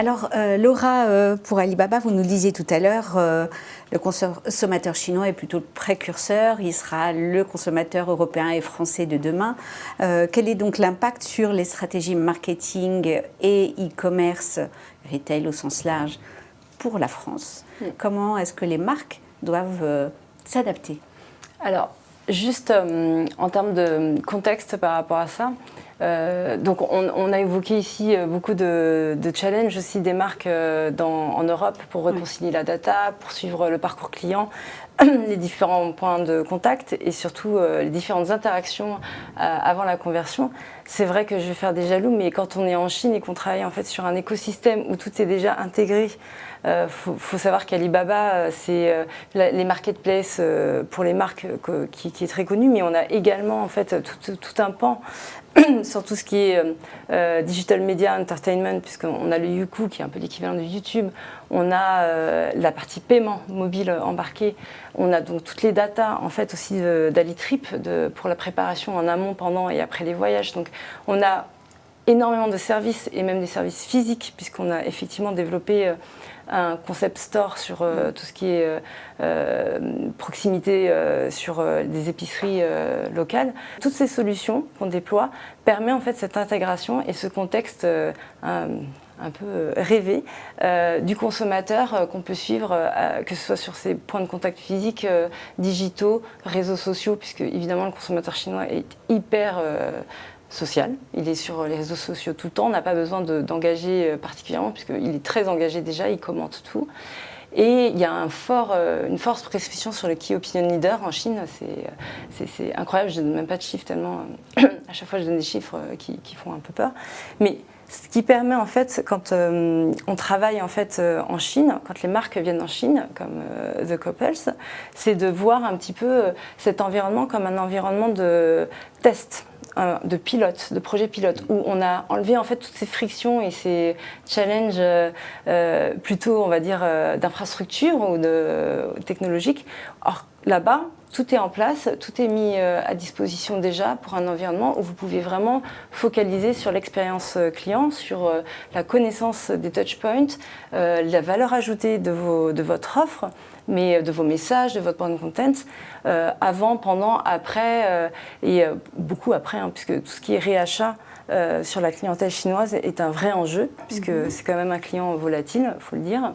Alors, Laura, pour Alibaba, vous nous le disiez tout à l'heure, le consommateur chinois est plutôt le précurseur, il sera le consommateur européen et français de demain. Quel est donc l'impact sur les stratégies marketing et e-commerce, retail au sens large, pour la France? Comment est-ce que les marques doivent s'adapter? Alors, juste en termes de contexte par rapport à ça, donc on a évoqué ici beaucoup de challenges aussi des marques en Europe pour réconcilier la data, pour suivre le parcours client, les différents points de contact et surtout les différentes interactions avant la conversion. C'est vrai que je vais faire des jaloux, mais quand on est en Chine et qu'on travaille en fait sur un écosystème où tout est déjà intégré, faut savoir qu'Alibaba, c'est les marketplaces pour les marques qui est très connu, mais on a également en fait tout un pan sur tout ce qui est digital media entertainment, puisqu'on a le Youku qui est un peu l'équivalent de YouTube, on a la partie paiement mobile embarqué, on a donc toutes les datas en fait aussi d'Alitrip pour la préparation en amont, pendant et après les voyages. Donc on a énormément de services et même des services physiques, puisqu'on a effectivement développé un concept store sur tout ce qui est proximité sur des épiceries locales. Toutes ces solutions qu'on déploie permettent en fait cette intégration et ce contexte un peu rêvé du consommateur qu'on peut suivre, que ce soit sur ses points de contact physiques, digitaux, réseaux sociaux, puisque évidemment le consommateur chinois est hyper social, il est sur les réseaux sociaux tout le temps, on n'a pas besoin d'engager particulièrement puisqu'il est très engagé déjà, il commente tout. Et il y a une forte prescription sur le Key Opinion Leader en Chine, c'est incroyable, je ne donne même pas de chiffres tellement, à chaque fois je donne des chiffres qui font un peu peur. Mais ce qui permet en fait, quand on travaille en fait en Chine, quand les marques viennent en Chine, comme The Couples, c'est de voir un petit peu cet environnement comme un environnement de test, de pilote, de projet pilote, où on a enlevé en fait toutes ces frictions et ces challenges plutôt, on va dire, d'infrastructure ou technologiques. Or, là-bas, tout est en place, tout est mis à disposition déjà pour un environnement où vous pouvez vraiment focaliser sur l'expérience client, sur la connaissance des touchpoints, la valeur ajoutée de votre offre, mais de vos messages, de votre brand content, avant, pendant, après, et beaucoup après, hein, puisque tout ce qui est réachat sur la clientèle chinoise est un vrai enjeu, puisque c'est quand même un client volatile, il faut le dire,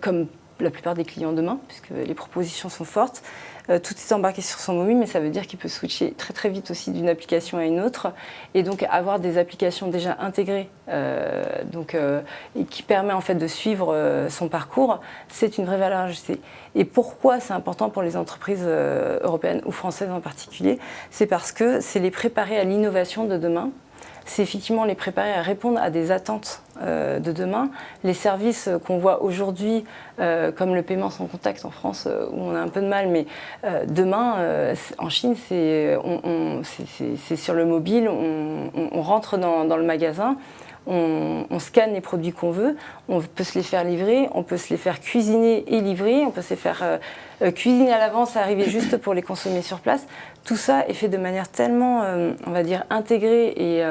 comme la plupart des clients demain, puisque les propositions sont fortes. Tout est embarqué sur son mobile, mais ça veut dire qu'il peut switcher très très vite aussi d'une application à une autre, et donc avoir des applications déjà intégrées, et qui permet en fait de suivre son parcours, c'est une vraie valeur ajoutée. Et pourquoi c'est important pour les entreprises européennes ou françaises en particulier? C'est parce que c'est les préparer à l'innovation de demain. C'est effectivement les préparer à répondre à des attentes de demain. Les services qu'on voit aujourd'hui, comme le paiement sans contact en France, où on a un peu de mal, mais demain, en Chine, c'est sur le mobile, on rentre dans le magasin, on scanne les produits qu'on veut, on peut se les faire livrer, on peut se les faire cuisiner et livrer, on peut se les faire cuisiner à l'avance, arriver juste pour les consommer sur place. Tout ça est fait de manière tellement, on va dire, intégrée et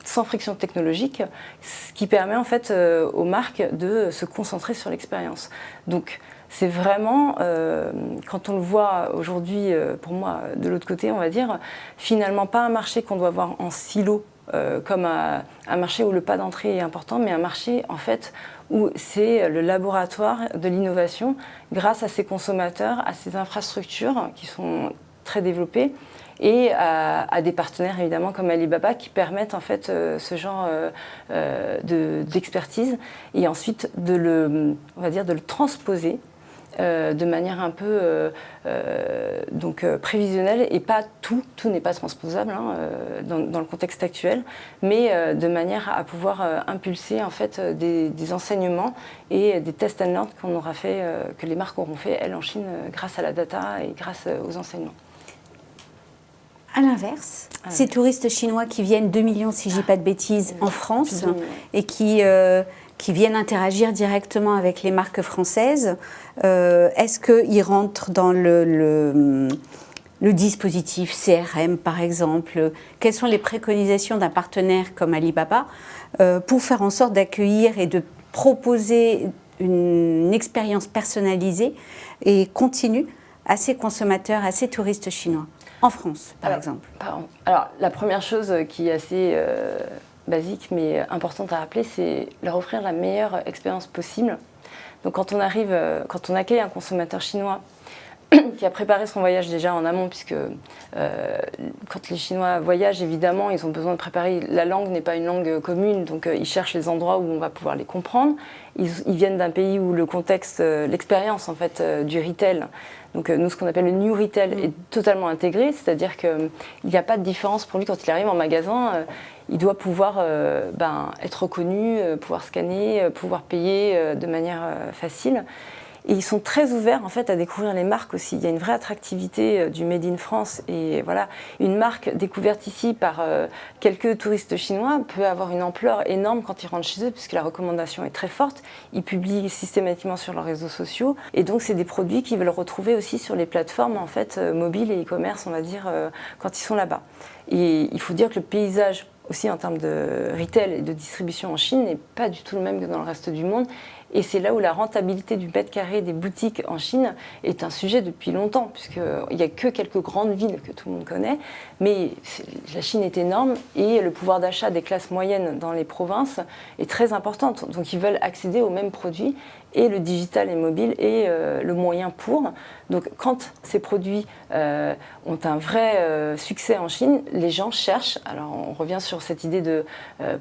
sans friction technologique, ce qui permet en fait aux marques de se concentrer sur l'expérience. Donc c'est vraiment, quand on le voit aujourd'hui, pour moi, de l'autre côté, on va dire, finalement pas un marché qu'on doit voir en silo, comme un marché où le pas d'entrée est important, mais un marché en fait où c'est le laboratoire de l'innovation grâce à ses consommateurs, à ses infrastructures qui sont très développées et à des partenaires évidemment comme Alibaba qui permettent en fait ce genre d'expertise et ensuite on va dire de le transposer de manière un peu prévisionnelle et pas tout n'est pas transposable dans le contexte actuel, mais de manière à pouvoir impulser en fait des enseignements et des test and learn qu'on aura fait, que les marques auront fait elles en Chine grâce à la data et grâce aux enseignements. À l'inverse, ces touristes chinois qui viennent 2 millions, si je dis pas de bêtises, en France et qui viennent interagir directement avec les marques françaises, est-ce qu'ils rentrent dans le dispositif CRM, par exemple? Quelles sont les préconisations d'un partenaire comme Alibaba pour faire en sorte d'accueillir et de proposer une expérience personnalisée et continue à ces consommateurs, à ces touristes chinois, en France, par exemple? Alors, la première chose qui est assez basique, mais importante à rappeler, c'est leur offrir la meilleure expérience possible. Donc, quand on accueille un consommateur chinois qui a préparé son voyage déjà en amont, puisque quand les Chinois voyagent, évidemment, ils ont besoin de préparer. La langue n'est pas une langue commune, donc ils cherchent les endroits où on va pouvoir les comprendre. Ils viennent d'un pays où le contexte, l'expérience en fait du retail, donc nous ce qu'on appelle le new retail, est totalement intégré, c'est-à-dire qu'il n'y a pas de différence pour lui quand il arrive en magasin. Il doit pouvoir être reconnu, pouvoir scanner, pouvoir payer de manière facile. Et ils sont très ouverts en fait à découvrir les marques aussi. Il y a une vraie attractivité du Made in France et voilà, une marque découverte ici par quelques touristes chinois peut avoir une ampleur énorme quand ils rentrent chez eux puisque la recommandation est très forte. Ils publient systématiquement sur leurs réseaux sociaux et donc c'est des produits qu'ils veulent retrouver aussi sur les plateformes en fait mobiles et e-commerce on va dire quand ils sont là-bas. Et il faut dire que le paysage aussi en termes de retail et de distribution en Chine n'est pas du tout le même que dans le reste du monde. Et c'est là où la rentabilité du mètre carré des boutiques en Chine est un sujet depuis longtemps, puisqu'il n'y a que quelques grandes villes que tout le monde connaît. Mais la Chine est énorme et le pouvoir d'achat des classes moyennes dans les provinces est très important. Donc ils veulent accéder aux mêmes produits et le digital et mobile est le moyen pour. Donc quand ces produits ont un vrai succès en Chine, les gens cherchent, alors on revient sur cette idée de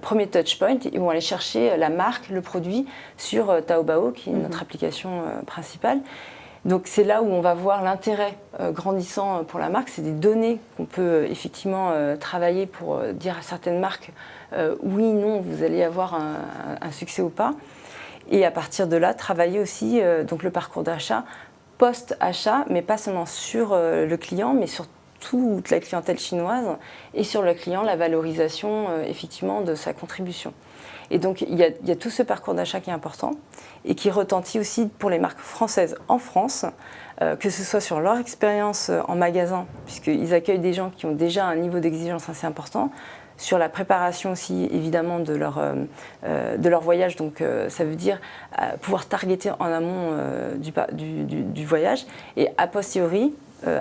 premier touchpoint, ils vont aller chercher la marque, le produit sur Taobao, qui est notre application principale. Donc c'est là où on va voir l'intérêt grandissant pour la marque. C'est des données qu'on peut effectivement travailler pour dire à certaines marques oui, non, vous allez avoir un succès ou pas. Et à partir de là, travailler aussi donc le parcours d'achat, post-achat, mais pas seulement sur le client, mais sur toute la clientèle chinoise et sur le client, la valorisation effectivement de sa contribution. Et donc il y a tout ce parcours d'achat qui est important et qui retentit aussi pour les marques françaises en France, que ce soit sur leur expérience en magasin, puisqu'ils accueillent des gens qui ont déjà un niveau d'exigence assez important, sur la préparation aussi évidemment de leur voyage, donc ça veut dire pouvoir targeter en amont du voyage et a posteriori,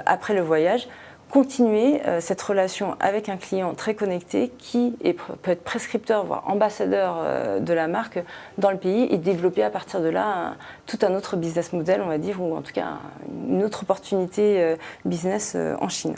après le voyage, continuer cette relation avec un client très connecté qui peut être prescripteur, voire ambassadeur de la marque dans le pays et développer à partir de là tout un autre business model, on va dire, ou en tout cas une autre opportunité business en Chine.